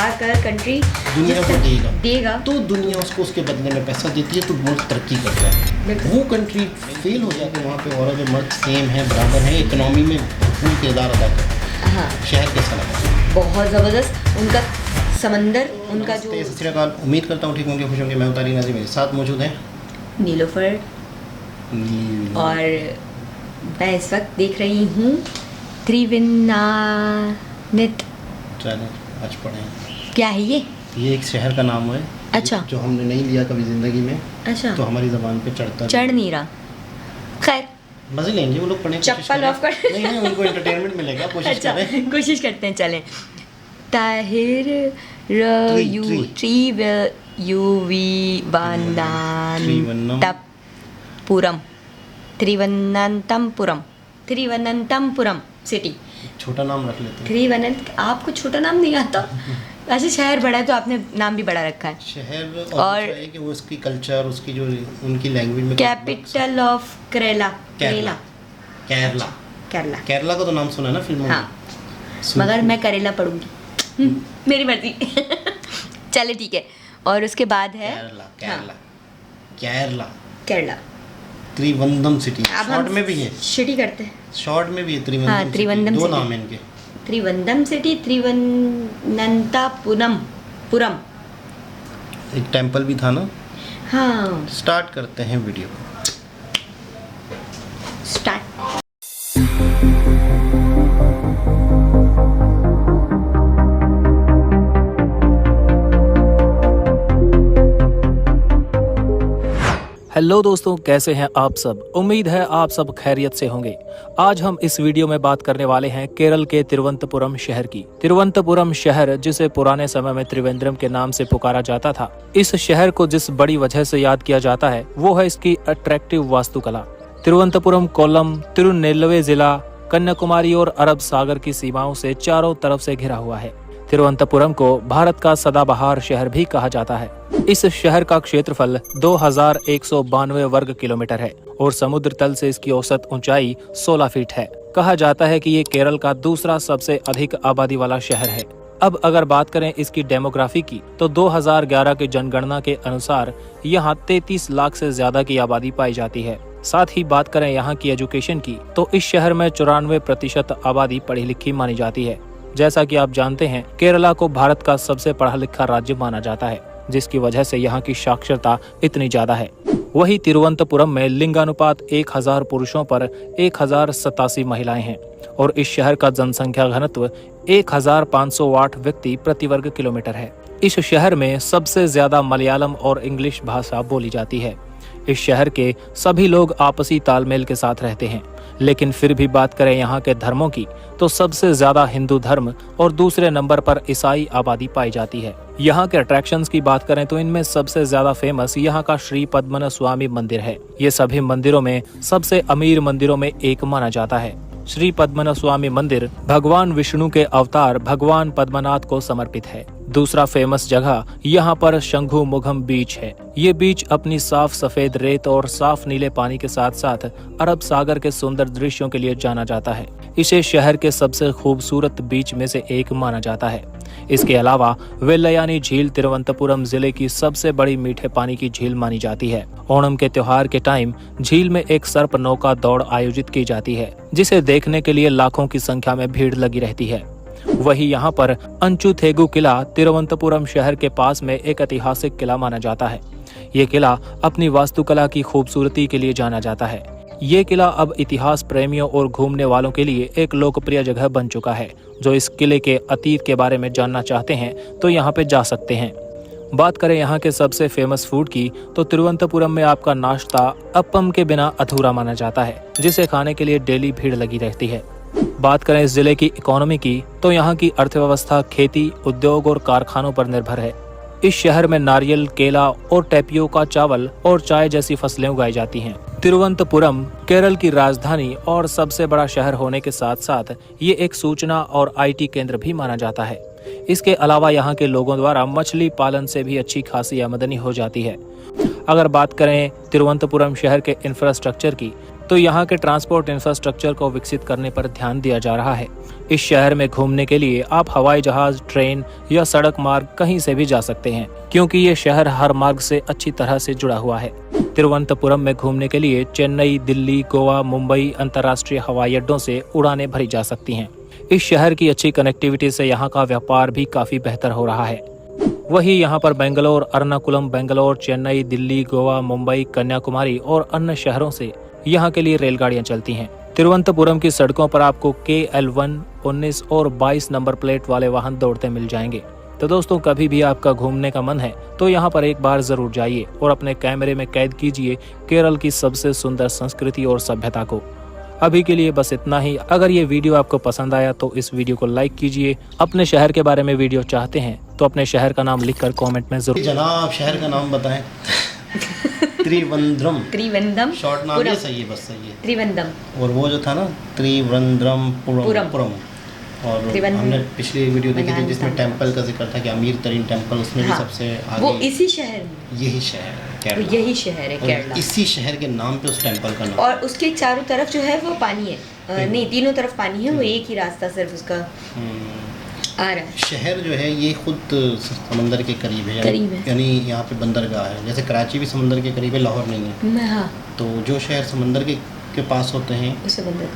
बाहर का कंट्री दुनिया को देगा तो दुनिया उसको उसके बदले में पैसा देती है, तो मुल्क तरक्की करता है। वो कंट्री फेल हो जाती है, वहाँ पे औरत और मर्द सेम है, बराबर है, इकोनॉमी में भरपूर किरदार अदा करता है। हाँ, शहर कैसा लगा? बहुत ज़बरदस्त। उनका समंदर, उनका जो सत श्री अकाल, उम्मीद करता हूँ ठीक होंगे, खुश होंगे। मैं उतारी नाजी मेरे साथ मौजूद हैं नीलोफर, और मैं इस वक्त देख रही हूँ त्रिवेन्नानित। चलो आज पढ़ें। क्या है ये? एक शहर का नाम है। अच्छा। जो हमने नहीं लिया कभी ज़िंदगी में, अच्छा, तो हमारी ज़बान पे चढ़ नहीं रहा। खैर, मजे लेंगे वो लोग, पढ़ने की कोशिश चप्पल ऑफ कर नहीं, उनको एंटरटेनमेंट मिलेगा, कोशिश अच्छा, करें। कोशिश करते हैं, चलें। ताहिर त्रिवनंतपुरम सिटी। छोटा नाम रख लेते हैं। त्रिवनंत, आपको छोटा नाम नहीं आता? वैसे शहर बड़ा है तो आपने नाम भी बड़ा रखा है। शहर और है कि वो उसकी कल्चर, उसकी जो उनकी लैंग्वेज में। Capital of Kerala. केरला का तो नाम सुना है ना फिल्मों में। हाँ, मगर मैं करेला पढ़ूंगी। मेरी मर्जी। चले ठीक है। और उसके बाद है केरला त्रिवंदम सिटी। शॉर्ट में भी है, सिटी करते हैं, शॉर्ट में भी है त्रिवंदम। हाँ, त्रिवंदम दो सिटी। नाम है इनके। त्रिवंदम सिटी, त्रिवनंतपुरम। एक टेंपल भी था ना। हाँ, स्टार्ट करते हैं वीडियो। स्टार्ट। हेलो दोस्तों, कैसे हैं आप सब? उम्मीद है आप सब खैरियत से होंगे। आज हम इस वीडियो में बात करने वाले हैं केरल के तिरुवनंतपुरम शहर की। तिरुवनंतपुरम शहर, जिसे पुराने समय में त्रिवेंद्रम के नाम से पुकारा जाता था, इस शहर को जिस बड़ी वजह से याद किया जाता है वो है इसकी अट्रैक्टिव वास्तुकला। तिरुवनंतपुरम कोल्लम, तिरुनेल्वेली जिला, कन्याकुमारी और अरब सागर की सीमाओं से चारों तरफ से घिरा हुआ है। तिरुवनंतपुरम को भारत का सदाबहार शहर भी कहा जाता है। इस शहर का क्षेत्रफल 2192 वर्ग किलोमीटर है और समुद्र तल से इसकी औसत ऊंचाई 16 फीट है। कहा जाता है कि ये केरल का दूसरा सबसे अधिक आबादी वाला शहर है। अब अगर बात करें इसकी डेमोग्राफी की, तो 2011 की जनगणना के अनुसार यहाँ 33 लाख से ज्यादा की आबादी पाई जाती है। साथ ही बात करें यहाँ की एजुकेशन की, तो इस शहर में 94% आबादी पढ़ी लिखी मानी जाती है। जैसा कि आप जानते हैं, केरला को भारत का सबसे पढ़ा लिखा राज्य माना जाता है, जिसकी वजह से यहाँ की साक्षरता इतनी ज्यादा है। वही तिरुवनंतपुरम में लिंगानुपात 1000 पुरुषों पर 1087 महिलाएं हैं और इस शहर का जनसंख्या घनत्व 1508 व्यक्ति प्रति वर्ग किलोमीटर है। इस शहर में सबसे ज्यादा मलयालम और इंग्लिश भाषा बोली जाती है। इस शहर के सभी लोग आपसी तालमेल के साथ रहते हैं, लेकिन फिर भी बात करें यहाँ के धर्मों की, तो सबसे ज्यादा हिंदू धर्म और दूसरे नंबर पर ईसाई आबादी पाई जाती है। यहाँ के अट्रैक्शंस की बात करें तो इनमें सबसे ज्यादा फेमस यहाँ का श्री पद्मनाभ स्वामी मंदिर है। ये सभी मंदिरों में सबसे अमीर मंदिरों में एक माना जाता है। श्री पद्मनाभ स्वामी मंदिर भगवान विष्णु के अवतार भगवान पद्मनाथ को समर्पित है। दूसरा फेमस जगह यहाँ पर शंखुमुखम बीच है। ये बीच अपनी साफ सफेद रेत और साफ नीले पानी के साथ साथ अरब सागर के सुंदर दृश्यों के लिए जाना जाता है। इसे शहर के सबसे खूबसूरत बीच में से एक माना जाता है। इसके अलावा वेल्लयानी झील तिरुवनंतपुरम जिले की सबसे बड़ी मीठे पानी की झील मानी जाती है। ओणम के त्योहार के टाइम झील में एक सर्प नौका दौड़ आयोजित की जाती है, जिसे देखने के लिए लाखों की संख्या में भीड़ लगी रहती है। वही यहाँ पर अंचुथेगु किला तिरुवनंतपुरम शहर के पास में एक ऐतिहासिक किला माना जाता है। ये किला अपनी वास्तुकला की खूबसूरती के लिए जाना जाता है। ये किला अब इतिहास प्रेमियों और घूमने वालों के लिए एक लोकप्रिय जगह बन चुका है। जो इस किले के अतीत के बारे में जानना चाहते हैं तो यहाँ पे जा सकते हैं। बात करें यहाँ के सबसे फेमस फूड की, तो तिरुवनंतपुरम में आपका नाश्ता अप्पम के बिना अधूरा माना जाता है, जिसे खाने के लिए डेली भीड़ लगी रहती है। बात करें इस जिले की इकोनॉमी की, तो यहाँ की अर्थव्यवस्था खेती, उद्योग और कारखानों पर निर्भर है। इस शहर में नारियल, केला और टेपियोका चावल और चाय जैसी फसलें उगाई जाती हैं। तिरुवनंतपुरम केरल की राजधानी और सबसे बड़ा शहर होने के साथ साथ ये एक सूचना और IT केंद्र भी माना जाता है। इसके अलावा यहाँ के लोगों द्वारा मछली पालन से भी अच्छी खासी आमदनी हो जाती है। अगर बात करें तिरुवनंतपुरम शहर के इंफ्रास्ट्रक्चर की, तो यहाँ के ट्रांसपोर्ट इंफ्रास्ट्रक्चर को विकसित करने पर ध्यान दिया जा रहा है। इस शहर में घूमने के लिए आप हवाई जहाज, ट्रेन या सड़क मार्ग कहीं से भी जा सकते हैं, क्योंकि ये शहर हर मार्ग से अच्छी तरह से जुड़ा हुआ है। तिरुवनंतपुरम में घूमने के लिए चेन्नई, दिल्ली, गोवा, मुंबई अंतर्राष्ट्रीय हवाई अड्डों से उड़ानें भरी जा सकती हैं। इस शहर की अच्छी कनेक्टिविटी से यहाँ का व्यापार भी काफी बेहतर हो रहा है। वहीं यहाँ पर बेंगलोर, एर्नाकुलम, बेंगलोर, चेन्नई, दिल्ली, गोवा, मुंबई, कन्याकुमारी और अन्य शहरों से यहाँ के लिए रेलगाड़ियाँ चलती हैं। तिरुवनंतपुरम की सड़कों पर आपको KL1, 19 और 22 नंबर प्लेट वाले वाहन दौड़ते मिल जाएंगे। तो दोस्तों, कभी भी आपका घूमने का मन है तो यहाँ पर एक बार जरूर जाइए और अपने कैमरे में कैद कीजिए केरल की सबसे सुंदर संस्कृति और सभ्यता को। अभी के लिए बस इतना ही। अगर ये वीडियो आपको पसंद आया तो इस वीडियो को लाइक कीजिए। अपने शहर के बारे में वीडियो चाहते हैं तो अपने शहर का नाम लिखकर कमेंट में जरूर। जनाब, शहर का नाम बताएं। त्रिवंद्रम शॉर्ट नाम ये सही है, बस सही है त्रिवंद्रम। और वो जो था ना त्रिवंद्रमपुरम, और हमने पिछली वीडियो देखी थी जिसमें टेंपल का जिक्र था कि अमीर तरीन टेंपल, उसमें भी सबसे आगे वो इसी शहर में, यही शहर है केरला, यही शहर है केरला। इसी शहर के नाम पे उस टेंपल का नाम, और उसके चारों तरफ जो है वो पानी है, नहीं तीनों तरफ पानी है, वो एक ही रास्ता सिर्फ उसका आ रहा है। शहर जो है ये खुद समंदर के करीब है, यानी यहाँ पे बंदरगाह है। जैसे कराची भी समंदर के करीब है, लाहौर नहीं है। हाँ। तो जो शहर समंदर के पास होते हैं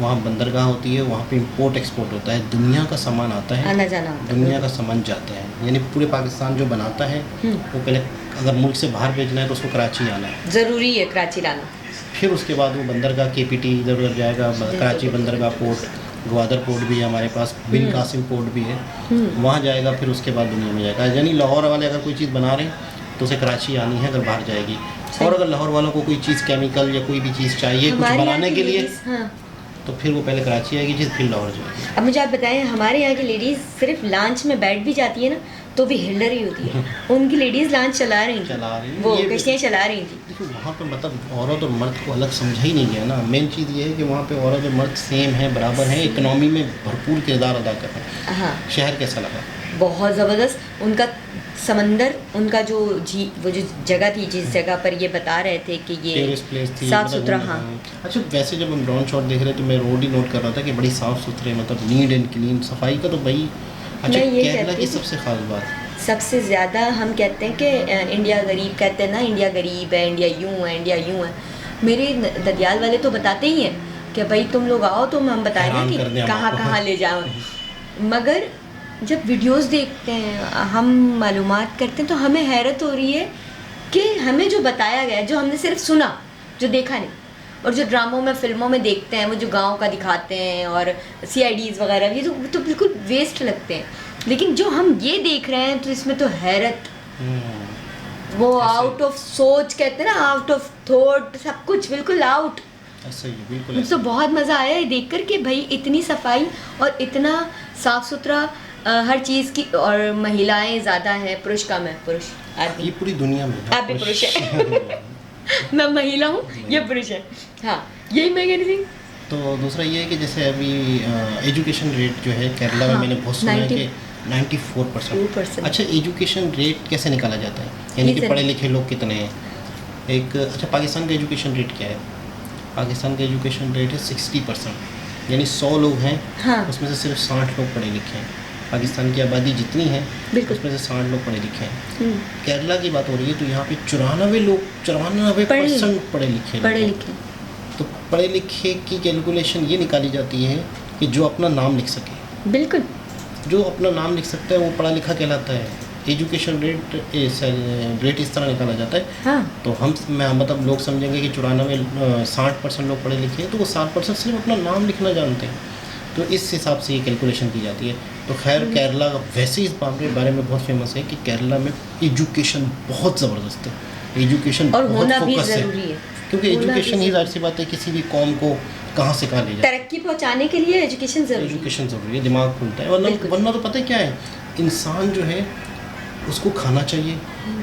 वहाँ बंदरगाह होती है, वहाँ पे इंपोर्ट एक्सपोर्ट होता है, दुनिया का सामान आता है, आना जाना होता है, दुनिया का सामान जाता है। यानी पूरे पाकिस्तान जो बनाता है वो पहले अगर मुल्क से बाहर भेजना है तो उसको कराची आना है, ज़रूरी है कराची लाना। फिर उसके बाद वो बंदरगाह KPT इधर उधर जाएगा, कराची बंदरगाह पोर्ट, ग्वादर पोर्ट भी है हमारे पास, बिन कासिम पोर्ट भी है, वहाँ जाएगा, फिर उसके बाद दुनिया में जाएगा। यानी लाहौर वाले अगर कोई चीज़ बना रहे हैं तो उसे कराची आनी है अगर बाहर जाएगी। और अगर लाहौर वालों को कोई चीज़ केमिकल या कोई भी चीज़ चाहिए कुछ बनाने के लिए, तो फिर वो पहले कराची आएगी चीज़, फिर लाहौर जाएगी। अब मुझे आप बताएं, हमारे यहाँ की लेडीज़ सिर्फ लॉन्च में बैठ भी जाती है ना तो भी हिल्डर ही होती है। उनकी लेडीज़ लॉन्च चला रही थी, वो कश्तियाँ चला रही थी। देखो वहाँ पे मतलब औरत और मर्द को अलग समझा ही नहीं गया ना। मेन चीज़ ये है कि वहाँ पे औरत और मर्द सेम है, बराबर हैं, इकनॉमी में भरपूर किरदार अदा कर रहे हैं। हाँ। शहर कैसा लगा? बहुत ज़बरदस्त। उनका समंदर, उनका जो वो जो जगह थी जिस जगह पर ये बता रहे थे कि ये साफ सुथरा। हाँ। अच्छा, वैसे जब हम ड्रोन शॉट देख रहे थे तो मैं रोड ही नोट कर रहा था कि बड़ी साफ़ सुथरे, मतलब नीट एंड क्लीन, सफाई का तो भाई। अच्छा, केरला की सबसे खास बात, सबसे ज़्यादा हम कहते हैं कि इंडिया गरीब, कहते हैं ना इंडिया गरीब है, इंडिया यूँ है, इंडिया यूँ है। मेरे ददियाल वाले तो बताते ही हैं कि भाई तुम लोग आओ तो हम बताएं ना कि कहाँ कहाँ ले जाओ। मगर जब वीडियोस देखते हैं, हम मालूमात करते हैं, तो हमें हैरत हो रही है कि हमें जो बताया गया, जो हमने सिर्फ सुना, जो देखा नहीं, और जो ड्रामों में, फिल्मों में देखते हैं, वो जो गांव का दिखाते हैं और CIDs वगैरह, ये तो बिल्कुल वेस्ट लगते हैं। लेकिन जो हम ये देख रहे हैं तो इसमें तो हैरत, वो आउट ऑफ सोच कहते हैं ना, आउट ऑफ थॉट, सब कुछ बिल्कुल आउट। ऐसा ही बिल्कुल। मुझे तो बहुत मज़ा आया ये देख कर कि भाई इतनी सफाई और इतना साफ सुथरा हर चीज़ की, और महिलाएं ज़्यादा हैं, पुरुष कम है। पुरुष आदमी ये पूरी दुनिया में, आप भी पुरुष है। मैं महिला हूँ, ये पुरुष है। हाँ, यही मैं कह रही थी। तो दूसरा ये है कि जैसे अभी एजुकेशन रेट जो है केरला में, मैंने बहुत सुना है कि 94%। अच्छा, एजुकेशन रेट कैसे निकाला जाता है, यानी कि पढ़े लिखे लोग कितने हैं? एक अच्छा, पाकिस्तान का एजुकेशन रेट क्या है? पाकिस्तान का एजुकेशन रेट है 60%, यानी 100 लोग हैं, हाँ। उसमें से सिर्फ 60 लोग पढ़े लिखे हैं। पाकिस्तान की आबादी जितनी है उसमें से 60 लोग पढ़े लिखे हैं। केरला की बात हो रही है तो यहाँ पे 94% पढ़े लिखे। तो पढ़े लिखे की कैलकुलेशन ये निकाली जाती है कि जो अपना नाम लिख सके, बिल्कुल, जो अपना नाम लिख सकता है वो पढ़ा लिखा कहलाता है। एजुकेशन रेट इस तरह निकाला जाता है। हाँ। तो मैं मतलब लोग समझेंगे कि 60% लोग पढ़े लिखे हैं, तो वो 60% सिर्फ अपना नाम लिखना जानते हैं। तो इस हिसाब से ये कैलकुलेशन की जाती है। तो खैर, केरला वैसे इस बारे में बहुत फेमस है कि केरला में एजुकेशन बहुत ज़बरदस्त है, एजुकेशन और बहुत होना भी फोकस ज़रूरी है, क्योंकि एजुकेशन ही जाहिर सी बात है किसी भी कौम को कहाँ से कहाँ ले जाए। तरक्की पहुँचाने के लिए एजुकेशन ज़रूरी है, दिमाग खुलता है। वरना तो पता है क्या है, इंसान जो है उसको खाना चाहिए,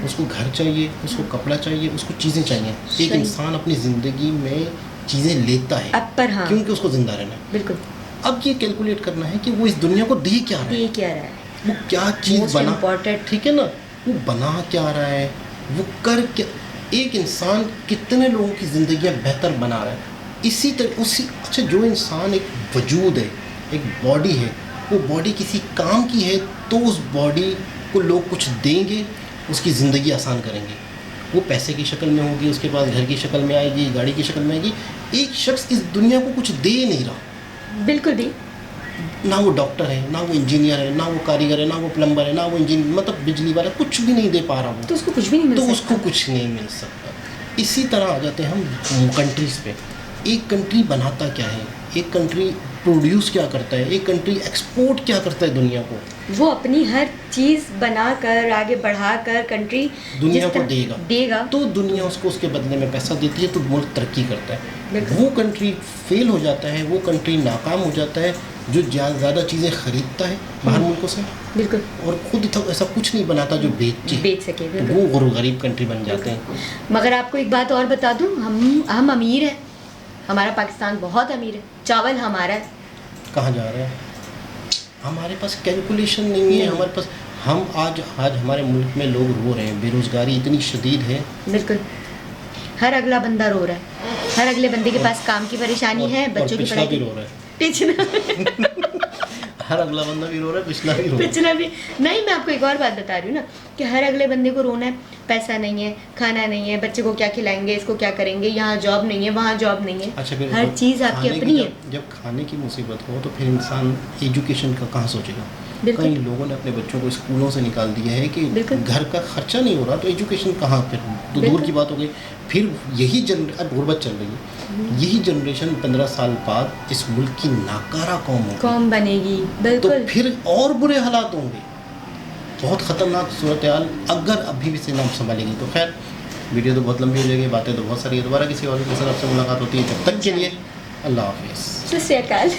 उसको घर चाहिए, उसको कपड़ा चाहिए, उसको चीज़ें चाहिए। एक इंसान अपनी ज़िंदगी में चीज़ें लेता है हाँ। क्योंकि उसको ज़िंदा रहना है। बिल्कुल। अब ये कैलकुलेट करना है कि वो इस दुनिया को दे क्या रहा है, वो क्या चीज़ बना, ठीक है ना, वो बना क्या रहा है, वो कर क्या, एक इंसान कितने लोगों की ज़िंदगियाँ बेहतर बना रहा है, इसी तरह उसी अच्छा जो इंसान एक वजूद है, एक बॉडी है, वो बॉडी किसी काम की है तो उस बॉडी को लोग कुछ देंगे, उसकी ज़िंदगी आसान करेंगे। वो पैसे की शक्ल में होगी, उसके पास घर की शक्ल में आएगी, गाड़ी की शक्ल में आएगी। एक शख्स इस दुनिया को कुछ दे नहीं रहा, बिल्कुल भी। ना वो डॉक्टर है, ना वो इंजीनियर है, ना वो कारीगर है, ना वो प्लम्बर है, ना वो इंजीनियर मतलब बिजली वाला, कुछ भी नहीं दे पा रहा वो, तो उसको कुछ भी नहीं मिल तो सकता। उसको कुछ नहीं मिल सकता। इसी तरह आ जाते हैं हम कंट्रीज़ पे। एक कंट्री बनाता क्या है, एक कंट्री प्रोड्यूस क्या करता है, एक कंट्री एक्सपोर्ट क्या करता है दुनिया को। वो अपनी हर चीज़ बनाकर आगे बढ़ाकर कंट्री दुनिया को देगा तो दुनिया उसको उसके बदले में पैसा देती है, तो मुल्क तरक्की करता है। वो कंट्री फेल हो जाता है, वो कंट्री नाकाम हो जाता है जो ज़्यादा चीज़ें खरीदता है बाहर मुल्कों से, बिल्कुल, और खुद तो ऐसा कुछ नहीं बनाता जो बेच सके, तो वो गरीब कंट्री बन जाते हैं। मगर आपको एक बात और बता दूं, हम अमीर हैं, हमारा पाकिस्तान बहुत अमीर है, चावल हमारा है। कहाँ जा रहे हैं? हमारे पास कैलकुलेशन नहीं है, हमारे पास हम आज हमारे मुल्क में लोग रो रहे हैं, बेरोज़गारी इतनी शदीद है। बिल्कुल, हर अगला बंदा रो रहा है, हर अगले बंदे के पास काम की परेशानी है, बच्चों की पढ़ाई भी रो रहा है, पिछला हर अगला बंदा भी रो रहा है, पिछला भी नहीं। मैं आपको एक और बात बता रही हूँ ना कि हर अगले बंदे को रोना है, पैसा नहीं है, खाना नहीं है, बच्चे को क्या खिलाएंगे, इसको क्या करेंगे, यहाँ जॉब नहीं है, वहाँ जॉब नहीं है। अच्छा, फिर हर चीज़ आपकी अपनी है। जब खाने की मुसीबत हो तो फिर इंसान एजुकेशन का कहाँ सोचेगा? कई लोगों ने अपने बच्चों को स्कूलों से निकाल दिया है कि घर का खर्चा नहीं हो रहा, तो एजुकेशन कहाँ, फिर तो दूर की बात हो गई। फिर यही अब गुर्बत चल रही है, यही जनरेशन 15 साल बाद इस मुल्क की नाकारा कौम बनेगी। तो फिर और बुरे हालात होंगे, बहुत ख़तरनाक सूरत हाल अगर अभी भी से ना संभालेगी तो। खैर, वीडियो तो बहुत लंबी हो जाएगी, बातें तो बहुत सारी है। दोबारा किसी और के साथ आपसे मुलाकात होती है, तब तक के लिए अल्लाह हाफिज़। सत श्री अकाल।